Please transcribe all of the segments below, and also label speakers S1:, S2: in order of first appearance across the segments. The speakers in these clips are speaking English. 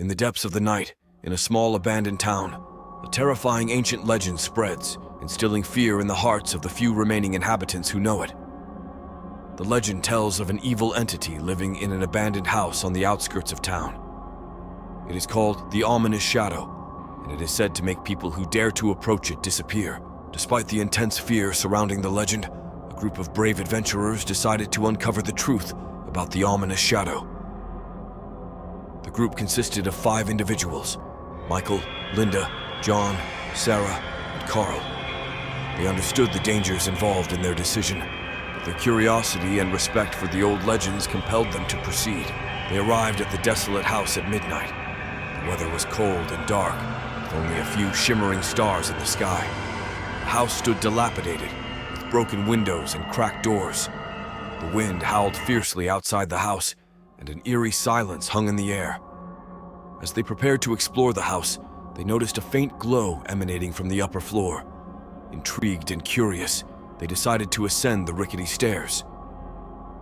S1: In the depths of the night, in a small abandoned town, a terrifying ancient legend spreads, instilling fear in the hearts of the few remaining inhabitants who know it. The legend tells of an evil entity living in an abandoned house on the outskirts of town. It is called the Ominous Shadow, and it is said to make people who dare to approach it disappear. Despite the intense fear surrounding the legend, a group of brave adventurers decided to uncover the truth about the Ominous Shadow. The group consisted of 5 individuals: Michael, Linda, John, Sarah, and Carl. They understood the dangers involved in their decision, but their curiosity and respect for the old legends compelled them to proceed. They arrived at the desolate house at midnight. The weather was cold and dark, with only a few shimmering stars in the sky. The house stood dilapidated, with broken windows and cracked doors. The wind howled fiercely outside the house, and an eerie silence hung in the air. As they prepared to explore the house, they noticed a faint glow emanating from the upper floor. Intrigued and curious, they decided to ascend the rickety stairs.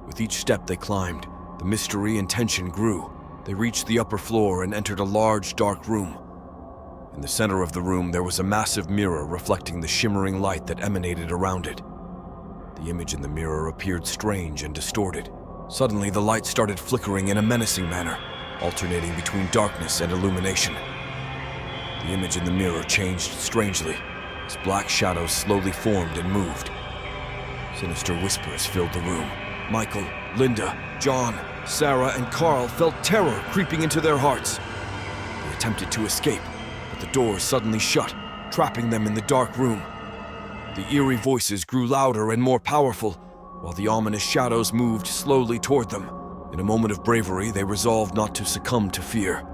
S1: With each step they climbed, the mystery and tension grew. They reached the upper floor and entered a large, dark room. In the center of the room, there was a massive mirror reflecting the shimmering light that emanated around it. The image in the mirror appeared strange and distorted. Suddenly, the light started flickering in a menacing manner, alternating between darkness and illumination. The image in the mirror changed strangely, as black shadows slowly formed and moved. Sinister whispers filled the room. Michael, Linda, John, Sarah, and Carl felt terror creeping into their hearts. They attempted to escape, but the doors suddenly shut, trapping them in the dark room. The eerie voices grew louder and more powerful, while the ominous shadows moved slowly toward them. In a moment of bravery, they resolved not to succumb to fear.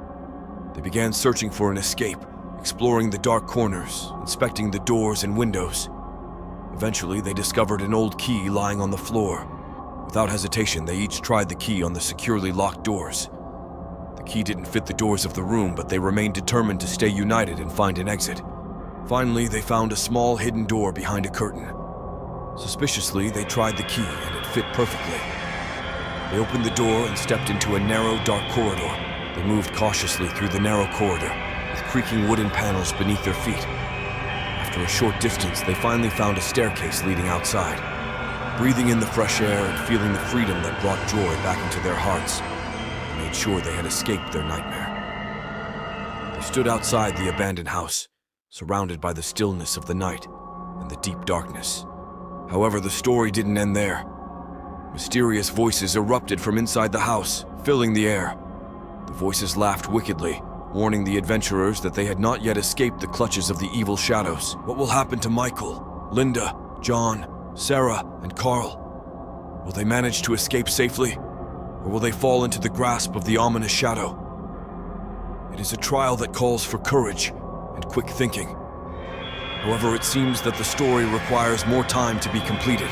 S1: They began searching for an escape, exploring the dark corners, inspecting the doors and windows. Eventually, they discovered an old key lying on the floor. Without hesitation, they each tried the key on the securely locked doors. The key didn't fit the doors of the room, but they remained determined to stay united and find an exit. Finally, they found a small hidden door behind a curtain. Suspiciously, they tried the key, and it fit perfectly. They opened the door and stepped into a narrow, dark corridor. They moved cautiously through the narrow corridor, with creaking wooden panels beneath their feet. After a short distance, they finally found a staircase leading outside. Breathing in the fresh air and feeling the freedom that brought joy back into their hearts, they made sure they had escaped their nightmare. They stood outside the abandoned house, surrounded by the stillness of the night and the deep darkness. However, the story didn't end there. Mysterious voices erupted from inside the house, filling the air. The voices laughed wickedly, warning the adventurers that they had not yet escaped the clutches of the evil shadows. What will happen to Michael, Linda, John, Sarah, and Carl? Will they manage to escape safely, or will they fall into the grasp of the ominous shadow? It is a trial that calls for courage and quick thinking. However, it seems that the story requires more time to be completed.